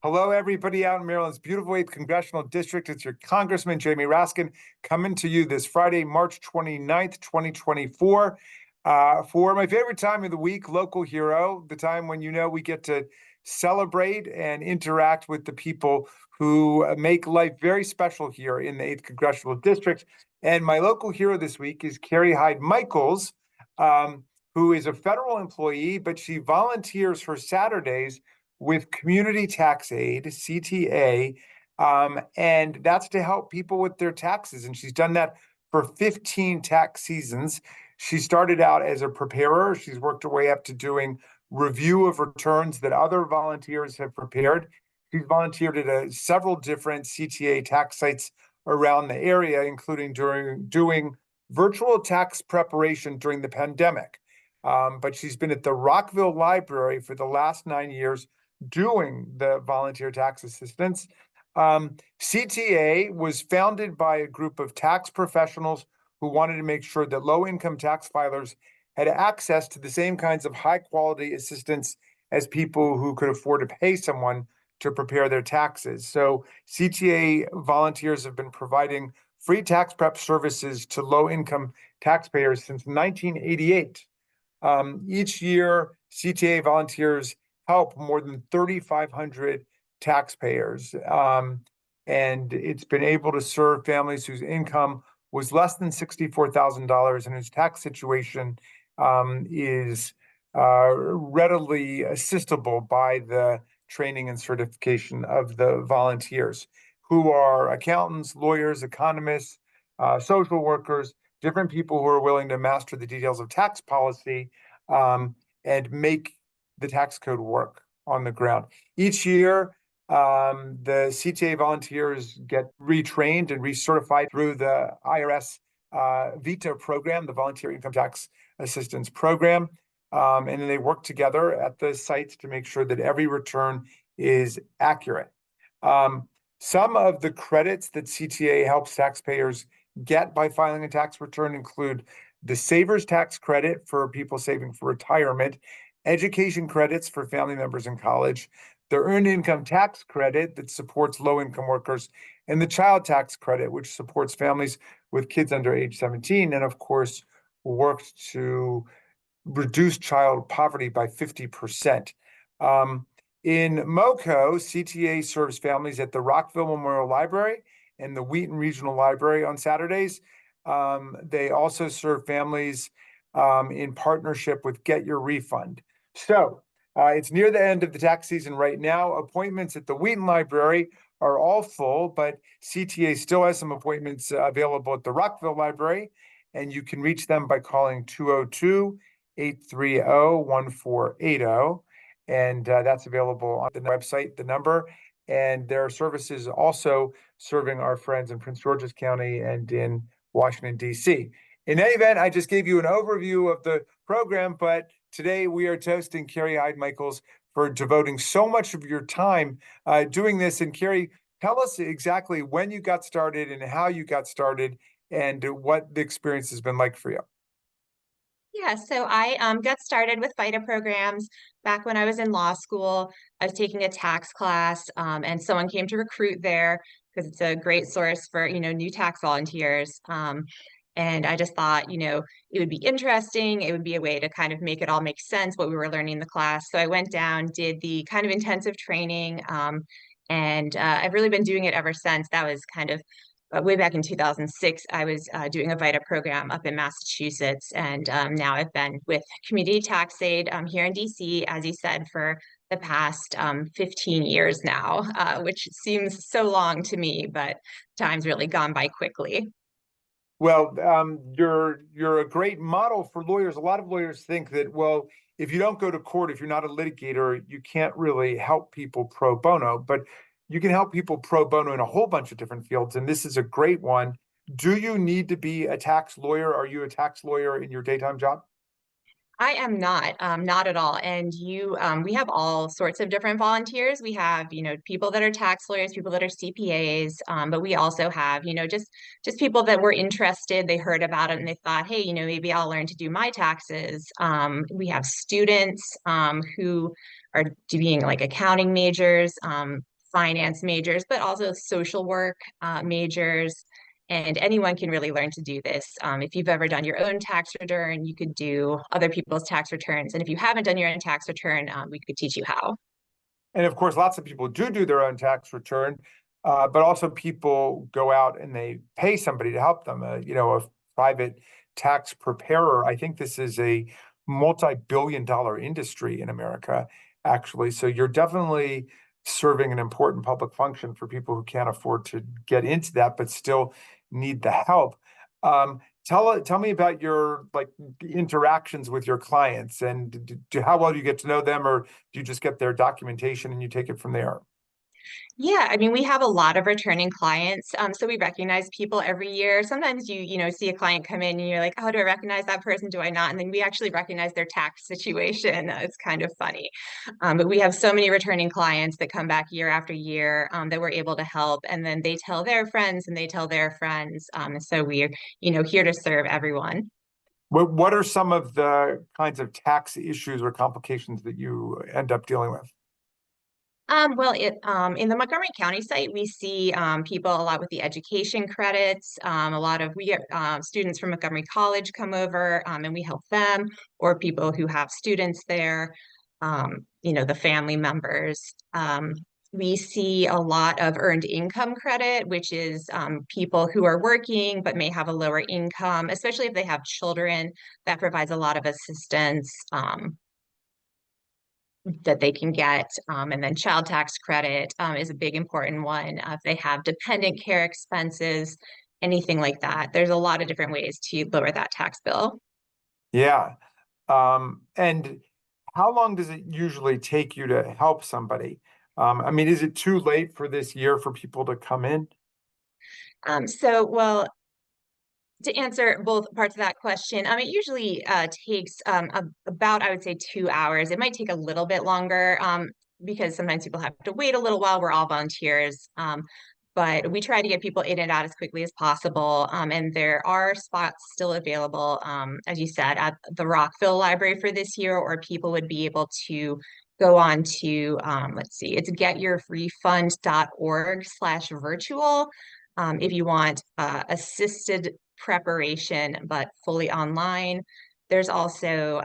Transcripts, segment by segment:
Hello, everybody out in Maryland's beautiful 8th Congressional District. It's your Congressman, Jamie Raskin, coming to you this Friday, March 29th, 2024, for my favorite time of the week, Local Hero, the time when we get to celebrate and interact with the people who make life very special here in the 8th Congressional District. And my local hero this week is Carrie Hyde-Michaels, who is a federal employee, but she volunteers her Saturdays with Community Tax Aid, CTA, and that's to help people with their taxes. And she's done that for 15 tax seasons. She started out as a preparer. She's worked her way up to doing review of returns that other volunteers have prepared. She's volunteered at several different CTA tax sites around the area, including doing virtual tax preparation during the pandemic. But she's been at the Rockville Library for the last 9 years doing the volunteer tax assistance. CTA was founded by a group of tax professionals who wanted to make sure that low-income tax filers had access to the same kinds of high-quality assistance as people who could afford to pay someone to prepare their taxes. So CTA volunteers have been providing free tax prep services to low-income taxpayers since 1988. Each year, CTA volunteers help more than 3,500 taxpayers. And it's been able to serve families whose income was less than $64,000 and whose tax situation is readily assistable by the training and certification of the volunteers, who are accountants, lawyers, economists, social workers, different people who are willing to master the details of tax policy and make the tax code work on the ground. Each year, the CTA volunteers get retrained and recertified through the IRS VITA program, the Volunteer Income Tax Assistance Program. And then they work together at the sites to make sure that every return is accurate. Some of the credits that CTA helps taxpayers get by filing a tax return include the Savers Tax Credit for people saving for retirement, education credits for family members in college, the Earned Income Tax Credit that supports low-income workers, and the Child Tax Credit, which supports families with kids under age 17, and of course, worked to reduce child poverty by 50%. In MoCo, CTA serves families at the Rockville Memorial Library and the Wheaton Regional Library on Saturdays. They also serve families in partnership with Get Your Refund. So it's near the end of the tax season right now. Appointments at the Wheaton Library are all full, but CTA still has some appointments available at the Rockville Library, and you can reach them by calling 202-830-1480. And that's available on the website, the number. And there are services also serving our friends in Prince George's County and in Washington, D.C. In any event, I just gave you an overview of the program, but today we are toasting Carrie Hyde-Michaels for devoting so much of your time doing this. And Carrie, tell us exactly when you got started and how you got started and what the experience has been like for you. Yeah, so I got started with FIDA programs back when I was in law school. I was taking a tax class, and someone came to recruit there because it's a great source for, new tax volunteers. And I just thought, it would be interesting. It would be a way to kind of make it all make sense, what we were learning in the class. So I went down, did the kind of intensive training, and I've really been doing it ever since. That was kind of way back in 2006, I was doing a VITA program up in Massachusetts, and now I've been with Community Tax Aid here in DC, as you said, for the past 15 years now, which seems so long to me, but time's really gone by quickly. Well, you're a great model for lawyers. A lot of lawyers think that, well, if you don't go to court, if you're not a litigator, you can't really help people pro bono, but you can help people pro bono in a whole bunch of different fields, and this is a great one. Do you need to be a tax lawyer? Are you a tax lawyer in your daytime job? I am not at all. And we have all sorts of different volunteers. We have, people that are tax lawyers, people that are CPAs, but we also have, just people that were interested. They heard about it and they thought, hey, maybe I'll learn to do my taxes. We have students who are doing like accounting majors, finance majors, but also social work majors. And anyone can really learn to do this. If you've ever done your own tax return, you could do other people's tax returns. And if you haven't done your own tax return, we could teach you how. And of course, lots of people do their own tax return, but also people go out and they pay somebody to help them. A private tax preparer. I think this is a multi-billion-dollar industry in America, actually. So you're definitely serving an important public function for people who can't afford to get into that, but still need the help. Um, tell me about your like interactions with your clients and how well do you get to know them, or do you just get their documentation and you take it from there? Yeah, I mean, we have a lot of returning clients. So we recognize people every year. Sometimes you see a client come in and you're like, oh, do I recognize that person? Do I not? And then we actually recognize their tax situation. It's kind of funny. But we have so many returning clients that come back year after year that we're able to help. And then they tell their friends and they tell their friends. And so we're, here to serve everyone. What are some of the kinds of tax issues or complications that you end up dealing with? In the Montgomery County site, we see people a lot with the education credits. We get students from Montgomery College come over and we help them, or people who have students there, the family members. We see a lot of earned income credit, which is people who are working but may have a lower income, especially if they have children. That provides a lot of assistance. That they can get. And then child tax credit is a big important one. If they have dependent care expenses, anything like that. There's a lot of different ways to lower that tax bill. Yeah. And how long does it usually take you to help somebody? I mean, is it too late for this year for people to come in? Well, to answer both parts of that question, it usually takes about, I would say, 2 hours. It might take a little bit longer because sometimes people have to wait a little while. We're all volunteers. But we try to get people in and out as quickly as possible. And there are spots still available, as you said, at the Rockville Library for this year, or people would be able to go on to, let's see, it's getyourfreefund.org/virtual. If you want assisted preparation, but fully online. There's also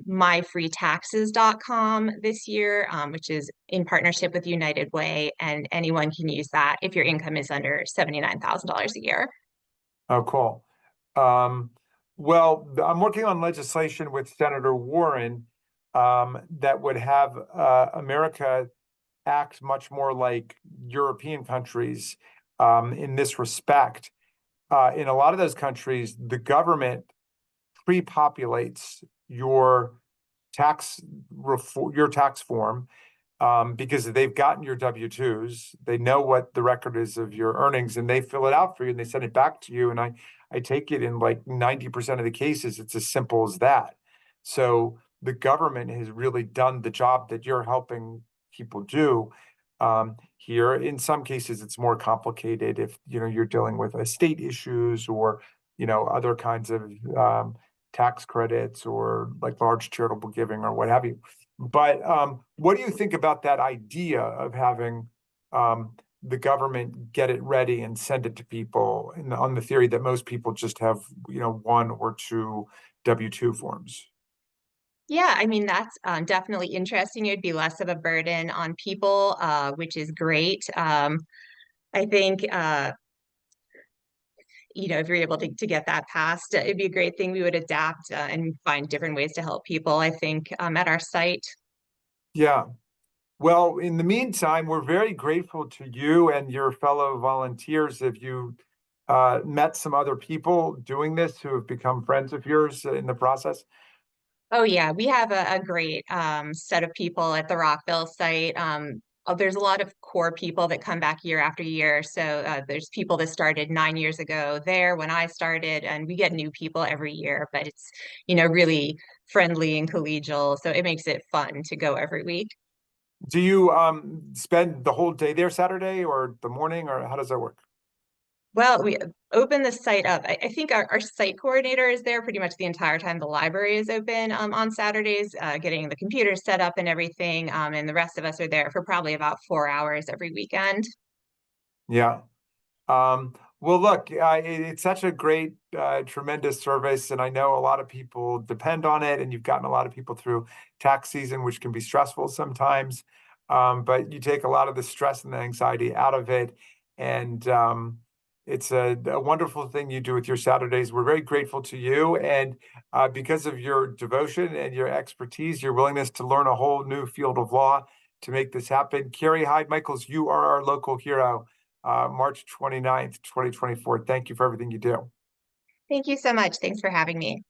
myfreetaxes.com this year, which is in partnership with United Way, and anyone can use that if your income is under $79,000 a year. Oh, cool. Um, well, I'm working on legislation with Senator Warren that would have America act much more like European countries in this respect. In a lot of those countries, the government pre-populates your tax form because they've gotten your W-2s. They know what the record is of your earnings, and they fill it out for you and they send it back to you. And I take it in like 90% of the cases, it's as simple as that. So the government has really done the job that you're helping people do. Here, in some cases, it's more complicated if you're dealing with estate issues or other kinds of tax credits or like large charitable giving or what have you. But what do you think about that idea of having the government get it ready and send it to people on the theory that most people just have, one or two W-2 forms? Yeah, I mean, that's definitely interesting. It'd be less of a burden on people, which is great. I think if you're able to get that passed, it'd be a great thing. We would adapt and find different ways to help people, I think, at our site. Yeah. Well, in the meantime, we're very grateful to you and your fellow volunteers. Have you met some other people doing this who have become friends of yours in the process? Oh yeah, we have a great set of people at the Rockville site. There's a lot of core people that come back year after year. So there's people that started 9 years ago there when I started, and we get new people every year. But it's really friendly and collegial, so it makes it fun to go every week. Do you spend the whole day there Saturday or the morning, or how does that work? Well, we opened the site up. I think our site coordinator is there pretty much the entire time the library is open on Saturdays, getting the computers set up and everything. And the rest of us are there for probably about 4 hours every weekend. Yeah. Well, look, it's such a great, tremendous service, and I know a lot of people depend on it, and you've gotten a lot of people through tax season, which can be stressful sometimes. But you take a lot of the stress and the anxiety out of it, and it's a wonderful thing you do with your Saturdays. We're very grateful to you, and because of your devotion and your expertise, your willingness to learn a whole new field of law to make this happen. Carrie Hyde-Michaels, you are our local hero. March 29th, 2024. Thank you for everything you do. Thank you so much. Thanks for having me.